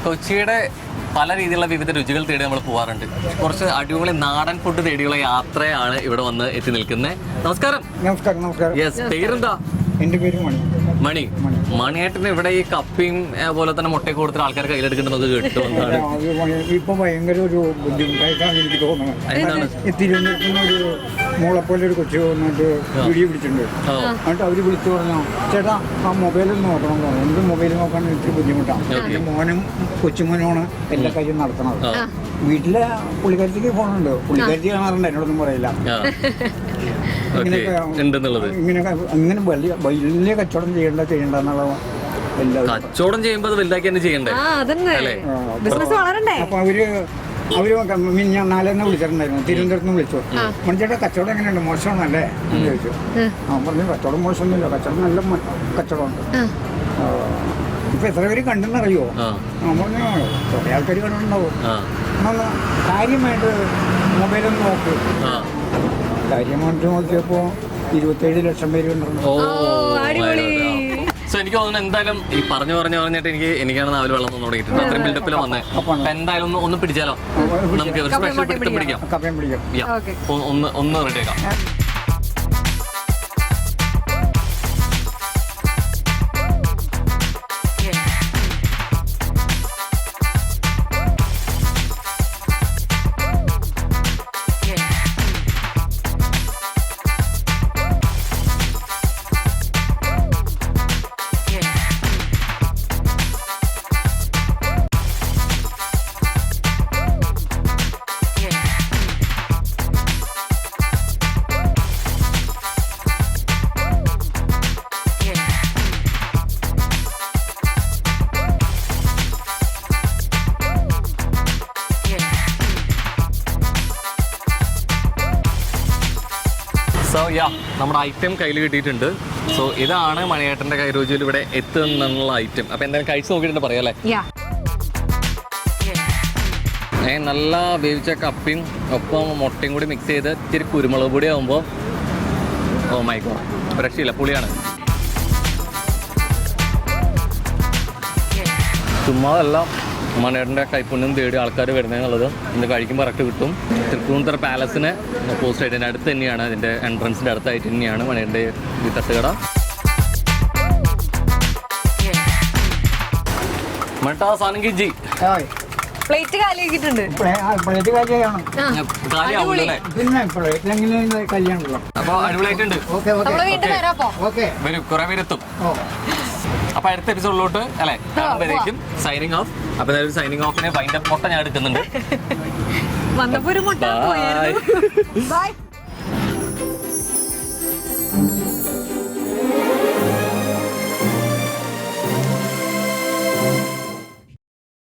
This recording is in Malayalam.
കൊച്ചിയുടെ പല രീതിയിലുള്ള വിവിധ രുചികൾ തേടി നമ്മൾ പോകാറുണ്ട്. കുറച്ച് അടിപൊളി നാടൻ ഫുഡ് തേടിയുള്ള യാത്രയാണ് ഇവിടെ വന്ന് എത്തി നിൽക്കുന്നത്. നമസ്കാരം. നമസ്കാരം. യെസ്, പേരെന്താ? എൻ്റെ പേര് മണി. മണിയേട്ടന് ഇവിടെ ഈ കപ്പിയും പോലെ തന്നെ മുട്ടയൊക്കെ കൊടുത്തിട്ട് ആൾക്കാർ കയ്യിലെടുക്കുന്നത് കിട്ടുമെന്നാണ്. ഇപ്പൊ ഭയങ്കര ഒരു ബുദ്ധിമുട്ടായിട്ടാണ് എനിക്ക് തോന്നുന്നത്. തിരുവനന്തപുരത്ത് നിന്ന് ഒരു മോളെപ്പോലെ ഒരു കൊച്ചു വന്നിട്ട് വീഡിയോ പിടിച്ചിട്ടുണ്ട്. എന്നിട്ട് അവര് വിളിച്ചു പറഞ്ഞു, ചേട്ടാ ആ മൊബൈലിൽ നോക്കണം എന്ന് പറഞ്ഞു. എനിക്ക് മൊബൈൽ നോക്കാൻ ഇത്തിരി ബുദ്ധിമുട്ടാണ്. എൻ്റെ മോനും കൊച്ചുമോനുമാണ് എല്ലാ കാര്യം നടത്തുന്നത്. വീട്ടിലെ പുള്ളിക്കാരത്തേക്ക് ഫോണുണ്ട്, പുള്ളിക്കാരത്തി കാണാറുണ്ട്, എന്നോടൊന്നും പറയില്ല. ഇങ്ങനെ വലിയ കച്ചവടം ചെയ്യണ്ടെന്നുള്ള കച്ചവടം ചെയ്യുമ്പോൾ അത് വലുതാക്കി തന്നെ ചെയ്യണ്ടേ. അപ്പൊ അവര് ഞാൻ നാലെണ്ണം വിളിച്ചിട്ടുണ്ടായിരുന്നു. തിരുവനന്തപുരത്ത് നിന്ന് വിളിച്ചു. മണിച്ചേട്ടാ കച്ചവടം എങ്ങനെയുണ്ട്, മോശമാണല്ലേ എന്ന് ചോദിച്ചു. പറഞ്ഞു കച്ചവടം മോശമൊന്നുമില്ല, കച്ചവടം നല്ല കച്ചവടമുണ്ട്. ഇപ്പൊ എത്ര പേര് കണ്ടെന്നറിയോ? പറഞ്ഞു കുറെ ആൾക്കാർ കണ്ടിട്ടുണ്ടാവും. കാര്യമായിട്ട് മൊബൈലൊന്ന് നോക്ക്. കാര്യമായിട്ട് നോക്കിയപ്പോ 27 ലക്ഷം പേര് എനിക്ക് തോന്നുന്നു എന്തായാലും ഈ പറഞ്ഞിട്ട് എനിക്കാണ് നാല് വെള്ളം തുടങ്ങിയിട്ടുണ്ട്. അത്രയും ബിൽഡപ്പിൽ വന്നേ. എന്തായാലും ഒന്ന് പിടിച്ചാലോ, നമുക്ക് സ്പെഷ്യൽ പിടിക്കാം. ഒന്ന് റെഡിയാക്കാം. നമ്മുടെ ഐറ്റം കയ്യിൽ കിട്ടിയിട്ടുണ്ട്. സോ ഇതാണ് മണിയേട്ടൻ്റെ കൈരുചിയിൽ ഇവിടെ എത്തുന്നുള്ള ഐറ്റം. അപ്പൊ എന്തായാലും കഴിച്ച് നോക്കിയിട്ട് പറയാം അല്ലേ. നല്ല വേവിച്ച കപ്പിയും ഒപ്പം മുട്ടയും കൂടി മിക്സ് ചെയ്ത് ഇത്തിരി കുരുമുളക് പൊടി ആകുമ്പോൾ ഓ മൈ ഗോഡ്, രക്ഷയില്ല, പുളിയാണ്. ചുമ്മാതെല്ലാം മണിയേട്ടൻ്റെ കൈപ്പുണ്യം തേടി ആൾക്കാർ വരുന്നതെന്നുള്ളത് ഇന്ന് കഴിക്കുമ്പോൾ കറക്റ്റ് കിട്ടും. തൃപ്പൂണിത്തുറ പാലസിന് ഓപ്പോസിറ്റ് ആയിട്ട് അടുത്ത് തന്നെയാണ്, അതിൻ്റെ എൻട്രൻസിൻ്റെ അടുത്തായിട്ട് തന്നെയാണ് മണിയേട്ടൻ്റെ ഈ തട്ടുകട. മട്ടാ സാധനം ജി പ്ലേറ്റ് കാലിയാക്കിയിട്ടുണ്ട്. അപ്പോൾ അടിപൊളിയായിട്ടുണ്ട്. വരും, കുറേ പേരെത്തും. അപ്പൊ അടുത്ത എപ്പിസോഡിലോട്ട് അല്ലെ കാണുമ്പോഴേക്കും സൈനിങ് ഓഫ്. അപ്പൊ സൈനിങ് ഓഫിനെ വൈൻഡ് അപ്പ് മുട്ട ഞാൻ എടുക്കുന്നുണ്ട്. വന്നപ്പോ ഒരു മുട്ട. ബൈ.